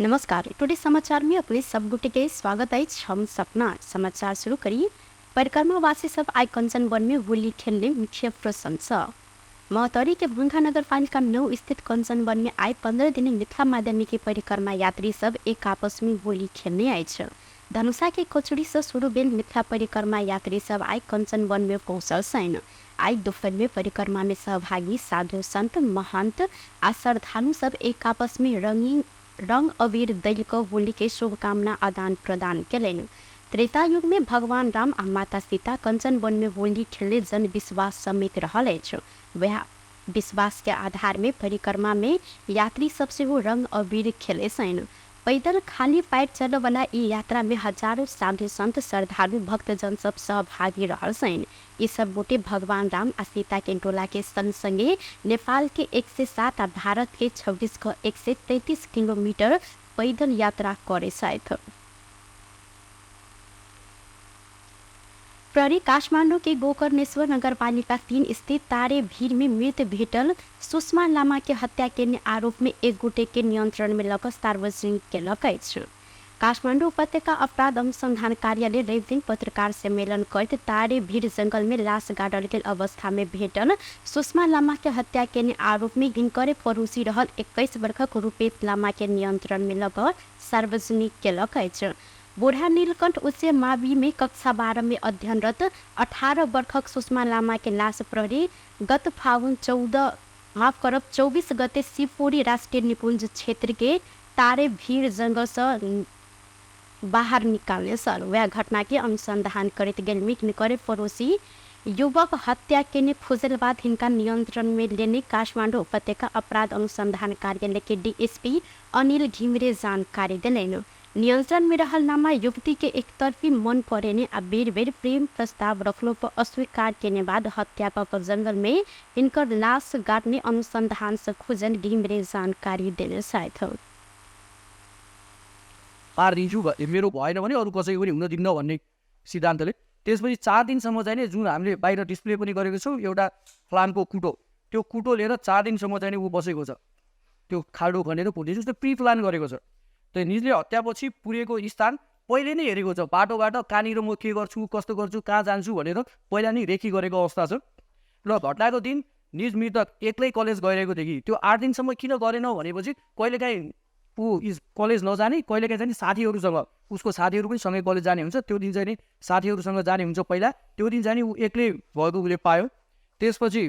नमस्कार। टुडे समाचार में अपने सब गुटे के स्वागत है। हम सपना समाचार शुरू करिए। परिक्रमावासी सब आई कंचनवन में होली खेलने मुख्य प्रशंसा। महोत्तरी के भुंगा नगर पालिका 9 स्थित कंचनवन में आई 15 दिन मिथिला माध्यमिक परिक्रमा यात्री सब एक आपस में होली खेलने आए। धनुषा के कोचड़ी से शुरू बेल मिथिला परिक्रमा यात्री सब आई कंचनवन में पहुंचल सैन। आई दोपहर में परिक्रमा में सहभागी साधु संत महंत आ श्रद्धालु सब एक आपस में रंग अबीर दल को होली के शुभकामना आदान प्रदान करें। त्रेता युग में भगवान राम आ माता सीता कंचनवन में होली खेलने जन विश्वास समेत रहल। वह विश्वास के आधार में परिक्रमा में यात्री सबसे वो रंग अबीर खेले सैन। पैदल खाली पैर चल वाला ई यात्रा में हजारों साधु संत श्रद्धालु भक्तजन सब सहभागी रहल सैन। ये सब गोटे भगवान राम आ सीता के टोला के संग संगे नेपाल के 107 आ भारत के 26 को 133 किलोमीटर पैदल यात्रा करे साथ। प्रहरी काठमाडौँ के गोकर्णेश्वर नगरपालिका 3 स्थित तारे भीड़ में मृत भेटल सुषमा लामा के हत्या के आरोप में एक गुटे के नियंत्रण में लग सार्वजनिक केलक। काठमाडौँ उपत्यका अपराध अनुसंधान कार्यालय रवि दिन पत्रकार सम्मेलन करते तारे भीड़ जंगल में लाश गाड़ल गेल अवस्था में भेटल सुषमा लामा के हत्या के आरोप में हिनकरे पड़ोसी रहल 21 वर्षक रूपेश लामा के नियंत्रण में लग सार्वजनिक केलक। बूढ़ा नीलकंठ उच्च मावि में कक्षा 12 में अध्ययनरत 18 वर्षक सुषमा लामा के लाश प्रहरी गत फागुन 24 गते शिवपुरी राष्ट्रीय निकुंज क्षेत्र के तारे भीड़ जंगल से बाहर निकालने सर। वह घटना के अनुसंधान करते गेल करे पड़ोसी युवक हत्या के खोजल बाद हिनका नियंत्रण में लेने काठमाडौँ उपत्यका अपराध अनुसंधान कार्यालय के डीएसपी अनिल घिमिरे जानकारी दिलेन। नियंत्रण में रहल नामा युवती के एक तरफी मन परेने आ बेर बेर प्रेम प्रस्ताव रखलो पर अस्वीकार केने बाद हत्या कर जंगल में इनकर लाश गाड़ने अनुसंधान से खोजन घिमिरे जानकारी देने साथ। पारिदिन्छु मेरो भएन भने अरू कसैको पनि हुन दिन्न भन्ने सिद्धान्तले त्यसपछि 4 दिनसम्म चाहिँ जुन हामीले बाहिर डिस्प्ले पनि गरेको छौँ एउटा प्लानको कुटो, त्यो कुटो लिएर 4 दिनसम्म चाहिँ ऊ बसेको छ। त्यो खाडो खनेर पुर्दिन्छ त्यो प्री प्लान गरेको छ। त्यो निजले हत्यापछि पुगेको स्थान पहिले नै हेरेको छ। बाटोबाट कहाँनिर म के गर्छु कस्तो गर्छु कहाँ जान्छु भनेर पहिला नै रेखी गरेको अवस्था छ। र घटनाको दिन निज मृतक एक्लै कलेज गइरहेको थियो कि त्यो 8 दिनसम्म किन गरेन भनेपछि कहिलेकाहीँ ऊ कलेज नजाने, कहिलेकाहीँ चाहिँ साथीहरूसँग उसको साथीहरू पनि सँगै कलेज जाने हुन्छ। त्यो दिन चाहिँ नि साथीहरूसँग जाने हुन्छ पहिला, त्यो दिन चाहिँ ऊ एक्लै भएको उसले पायो। त्यसपछि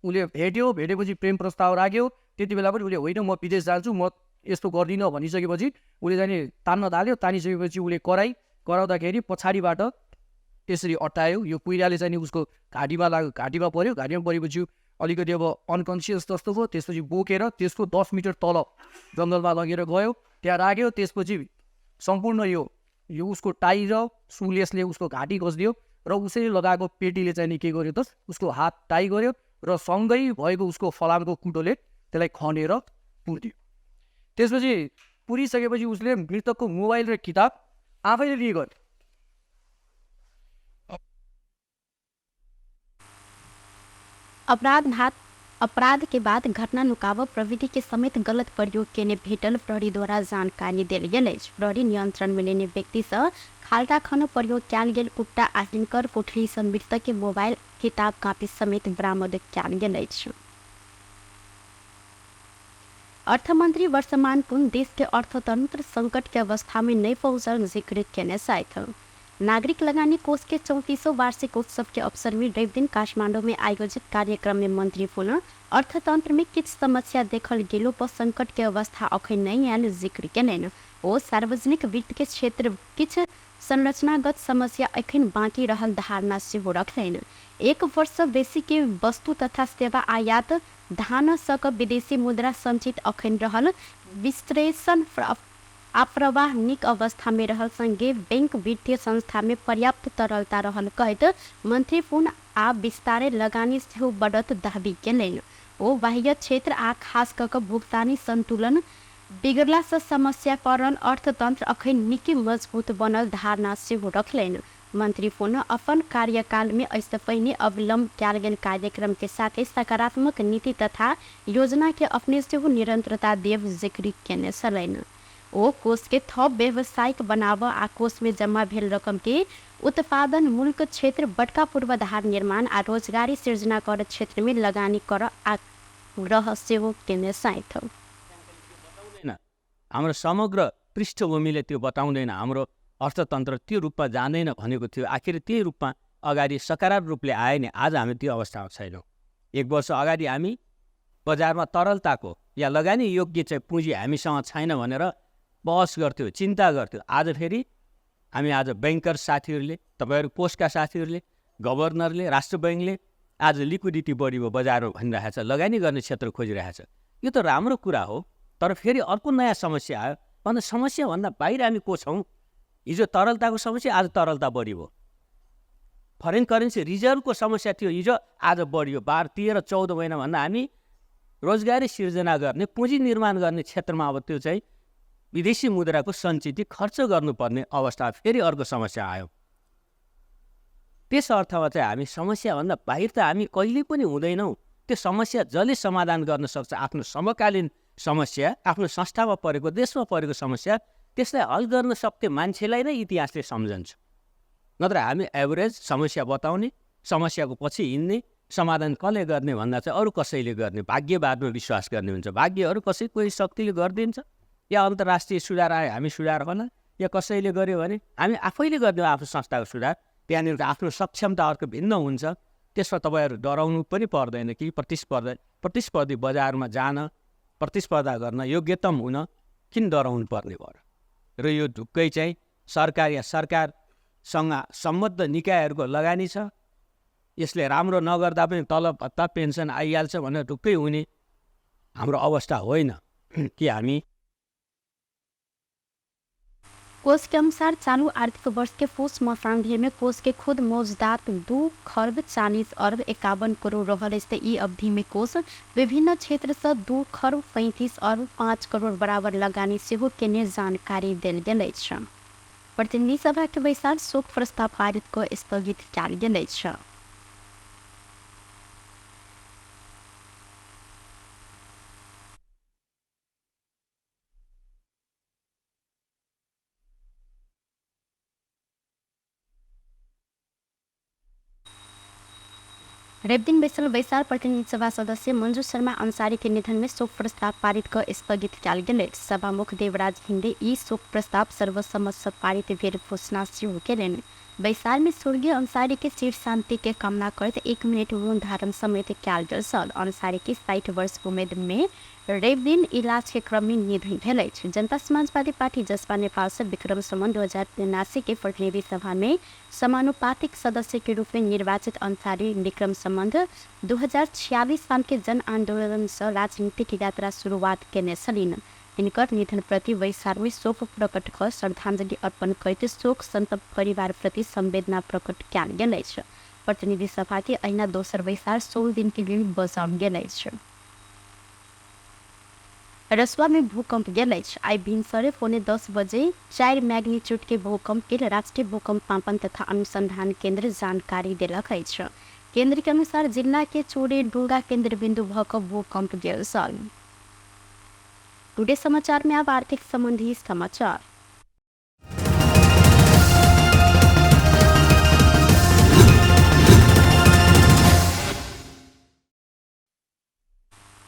उसले भेटेपछि प्रेम प्रस्ताव राख्यो। त्यति बेला पनि उसले होइन म विदेश जान्छु म यस्तो गर्दिनँ भनिसकेपछि उसले चाहिँ नि तान्न थाल्यो। तानिसकेपछि उसले कराउँदाखेरि पछाडिबाट त्यसरी अट्टायो। यो कुइराले चाहिँ नि उसको घाँटीमा लाग्यो, घाँटीमा पऱ्यो। घाँटीमा परेपछि अलिकति अब अनकन्सियस जस्तो भयो। त्यसपछि बोकेर त्यसको 10 मिटर तल जङ्गलमा लगेर गयो, त्यहाँ राख्यो। त्यसपछि सम्पूर्ण यो उसको टाई र सुलेसले उसको घाँटी कस्दियो र उसैले लगाएको पेटीले चाहिँ नि के गर्यो त उसको हात टाई गर्यो र सँगै भएको उसको फलामको कुटोले त्यसलाई खनेर पुर्दियो। त्यसपछि पुरिसकेपछि उसले मृतकको मोबाइल र किताब आफैले लिए गर्यो। अपराध के बाद घटना नुकाव प्रविधि के समेत गलत प्रयोग के भेटल प्रहरी द्वारा जानकारी दिल गेल। प्रहरी नियंत्रण में लेने व्यक्ति से खाल्टा खन प्रयोग कैल गेल कुट्टा आ हिनकर कोठरी से मृतक के मोबाइल किताब कापी समेत बरामद कैल गेल। अर्थमंत्री वर्तमान पुन देश के अर्थतंत्र संकट के अवस्था में नहीं पहुंचल जिक्र केने साथ। नागरिक लगानी कोष के 34वां वार्षिक उत्सव के अवसर में रवि दिन काठमाडौँ में आयोजित कार्यक्रम में मंत्री पुनः अर्थतंत्र में किछ समस्या देखल गेलो पर संकट के अवस्था अखन नहीं आयल जिक्र केलन। ओ सार्वजनिक वित्त के क्षेत्र किछ संरचनागत समस्या अखन बाँकी रहल धारणा से हो रखलन। 1 वर्ष बेसी के वस्तु तथा सेवा आयात धान सक विदेशी मुद्रा संचित अखन रहल विश्लेषण अप्रवाह निक अवस्था में रहल संगे बैंक वित्तीय संस्था में पर्याप्त तरलता रहल कहत मंत्री पुनः आ विस्तारे लगानी से बढ़त दावी केलन। ओ बाह्य क्षेत्र आ खास कक भुगतानी संतुलन बिगड़ला से समस्या कारण अर्थतंत्र अखन निकै मजबूत बनल धारणा से हो रखलन। मंत्री पुनः अपन कार्यकाल में ऐसे पहले अवलंब किया गया कार्यक्रम के साथ ही सकारात्मक नीति तथा योजना के अपने से निरंतरता देव जिक्र केने सलन। ओ कोष के थप व्यावसायिक बनाव आ कोष में जमा भेल रकम के उत्पादन मूलक क्षेत्र बड़का पूर्वाधार निर्माण आ रोजगारी सृजना कर क्षेत्र में लगानी कर आग्रह सेहो केन्द्र सहित हो। हाम्रो समग्र पृष्ठभूमिले त्यो बताउँदैन, हाम्रो अर्थतन्त्र त्यो रूपमा जाँदैन भनेको थियो। आखिर त्यही रूपमा अगाडि सकारात्मक रूपले आयो नि, आज हामी त्यो अवस्थामा छैनौँ। 1 वर्ष अगाडि हामी बजारमा तरलताको या लगानी योग्य चाहिँ पुँजी हामीसँग छैन भनेर बहस गर्थ्यो, चिन्ता गर्थ्यो। आज फेरि हामी आज ब्याङ्कर साथीहरूले, तपाईँहरू पोस्टका साथीहरूले, गभर्नरले, राष्ट्र ब्याङ्कले आज लिक्विडिटी बढी भयो बजारमा भनिरहेको छ, लगानी गर्ने क्षेत्र खोजिरहेको छ। यो त राम्रो कुरा हो, तर फेरि अर्को नयाँ समस्या आयो। भन्दा समस्याभन्दा बाहिर हामी को छौँ? हिजो तरलताको समस्या, आज तरलता बढी भयो। फरेन करेन्सी रिजर्भको समस्या थियो, हिजो आज बढियो। 12-13-14 महिनाभन्दा हामी रोजगारी सिर्जना गर्ने, पुँजी निर्माण गर्ने क्षेत्रमा अब त्यो चाहिँ विदेशी मुद्राको सञ्चित खर्च गर्नुपर्ने अवस्था, फेरि अर्को समस्या आयो। त्यस अर्थमा चाहिँ हामी समस्याभन्दा बाहिर त हामी कहिल्यै पनि हुँदैनौँ। त्यो समस्या जसले समाधान गर्न सक्छ, आफ्नो समकालीन समस्या, आफ्नो संस्थामा परेको, देशमा परेको समस्या, त्यसलाई हल गर्न सक्ने मान्छेलाई नै इतिहासले सम्झन्छ। नत्र हामी एभरेज समस्या बताउने, समस्याको पछि हिँड्ने, समाधान कसले गर्ने भन्दा चाहिँ अरू कसैले गर्ने, भाग्यवादमा विश्वास गर्ने हुन्छ। भाग्य अरू कोही शक्तिले गरिदिन्छ, या अन्तर्राष्ट्रिय सुधार आयो हामी सुधार होला, या कसैले गर्यो भने हामी आफैले गर्ने आफ्नो संस्थाको सुधार। त्यहाँनिर आफ्नो सक्षमता अर्को भिन्न हुन्छ। त्यसमा तपाईँहरू डराउनु पनि पर्दैन कि प्रतिस्पर्धी बजारमा जान, प्रतिस्पर्धा गर्न, योग्यतम हुन किन डराउनु पर्ने भयो। र यो ढुक्कै चाहिँ सरकार या सरकारसँग सम्बद्ध निकायहरूको लगानी छ। यसले राम्रो नगर्दा पनि तलब भत्ता पेन्सन आइहाल्छ भनेर ढुक्कै हुने हाम्रो अवस्था होइन कि हामी। कोष के अनुसार चालू आर्थिक वर्ष के फूस मसांधे में कोष के खुद मौजूदात 2,40,51 करोड़ रहल से ई अवधि में कोष विभिन्न क्षेत्र से 2,35,5 करोड़ बराबर लगानी सेहो केने जानकारी देल गेल अछि। प्रतिनिधि सभा के बैसार शोक प्रस्ताव पारित को स्थगित कयल गेल अछि। रेबदिन बैसल बैसार प्रतिनिधि सभा सदस्य मंजू शर्मा अंसारी के निधन में शोक प्रस्ताव पारित कर स्थगित कयल गेल। सभामुख देवराज हिंदे ई शोक प्रस्ताव सर्वसम्मत से पारित भेल घोषणा सेहो केलनि। बैसार में स्वर्गीय अंसारी के चिर शांति के कामना करते 1 मिनट मौन धारण समेत कयल गेल छल। अंसारी के 60 वर्ष उमेर में रेबदिन इलाज के क्रम में निधन भेल अछि। जनता समाजवादी पार्टी जसपा नेपाल से विक्रम सम्वत 2083 के प्रतिनिधि सभा में समानुपातिक सदस्य के रूप में निर्वाचित अंसारी विक्रम सम्वत 2046 साल के जन आंदोलन से राजनीतिक यात्रा शुरुआत केने छलिन। इनकर निधन प्रति बैसार में शोक प्रकट कर श्रद्धांजलि अर्पण करते शोक संतप्त परिवार प्रति संवेदना प्रकट कयल गेल अछि। प्रतिनिधि सभा के अहिना दोसर बैसार 16 दिन के लिए बसाओल गेल अछि। रसुआ में भूकंप गेल अछि। आई भिनसरे 10:15 बजे 4 मैग्नीट्यूड के भूकंप के राष्ट्रीय भूकंप मापन तथा अनुसंधान केंद्र जानकारी देलक अछि। केंद्र के अनुसार जिला के चोरे डुगा केंद्र बिंदु भूकंप भूकंप गेल छल। टुडे समाचार में अब आर्थिक संबंधी समाचार।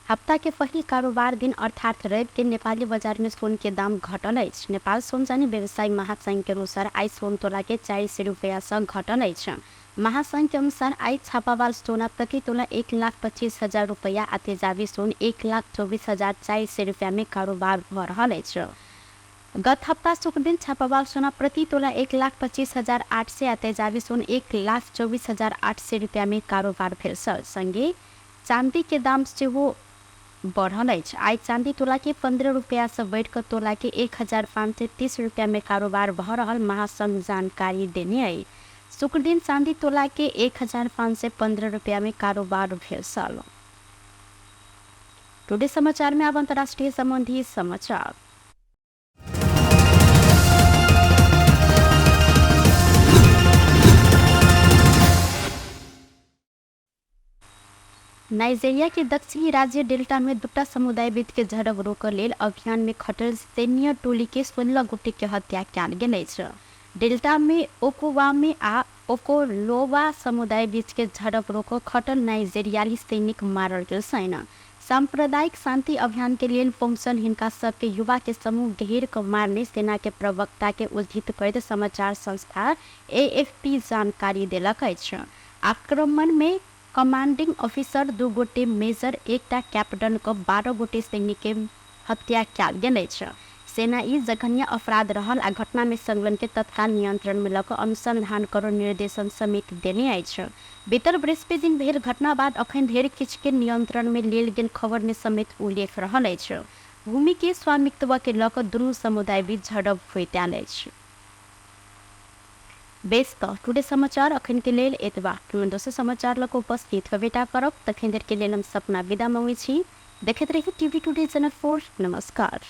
हफ्ता के पहले कारोबार दिन अर्थात रवि के नेपाली बाजार में सोन के दाम घटल अछि। नेपाल सोनचानी व्यवसायी महासंघ के अनुसार आई सोन तोला के 400 रुपया से घटल अछि। महासंघ के अनुसार आई छापावाल सोना प्रति तोला 1,25,000 रुपया आ तेजाबी सोन 1,24,400 रुपया में कारोबार भ रहल अछि। गत हफ्ता शुक्र दिन छापावाल सोना प्रति तोला 1,25,800 आ तेजाबी सोन 1,24,800 रुपया में कारोबार भेल छल। संगे चांदी के दाम सेहो बढ़ल अछि। आई चांदी तोला के 15 रुपया से बढ़ कर तोला के 1,530 रुपया में कारोबार भ रहल महासंघ जानकारी देने आई। शुक्र दिन चांदी तोला के 1,515 रुपया में कारोबार भेल छल। टुडे समाचार में अब अंतर्राष्ट्रीय संबंधी समाचार। नाइजेरिया के दक्षिणी राज्य डेल्टा में दुटा समुदाय बीच के झड़प रोकऽ लेल अभियान में खटल सैन्य टोली के 16 गोटे के हत्या कयल गेल अछि। डेल्टा में ओकोवामे आ ओकोलोवा समुदाय बीच के झड़प रोकऽ खटल नाइजेरियाली सैनिक मारल गेल छनि। सांप्रदायिक शांति अभियान के लिए पहुंचल हिनका सबके युवा के समूह घेर कर मारने सेना के प्रवक्ता के उद्धृत करैत समाचार संस्था AFP जानकारी देलक अछि। आक्रमण में कमांडिंग ऑफिसर 2 गोटे मेजर एकटा कैप्टन क 12 गोटे सैनिक के हत्या कयल गेल अछि। सेना ई जघन्य अपराध रहल आ घटना में संलग्न के तत्काल नियंत्रण में लऽ कऽ अनुसंधान करऽ निर्देशन समेत देने अछि। बीतर बृहस्पति दिन भेल घटना बाद अखन धरि किछु के नियंत्रण में लेल गेल खबर में समेत उल्लेख रहल अछि। भूमि के स्वामित्व के लऽ कऽ दुनू समुदाय बीच झड़प होइत आयल अछि। बेस तऽ टुडे समाचार अखन के लेल एतबा। दोसर समाचार लऽ कऽ उपस्थित हेबेटा करब। तखन धरि के लेल हम सपना विदा मंगै छी। देखैत रही टीवी टुडे जनकपुर। नमस्कार।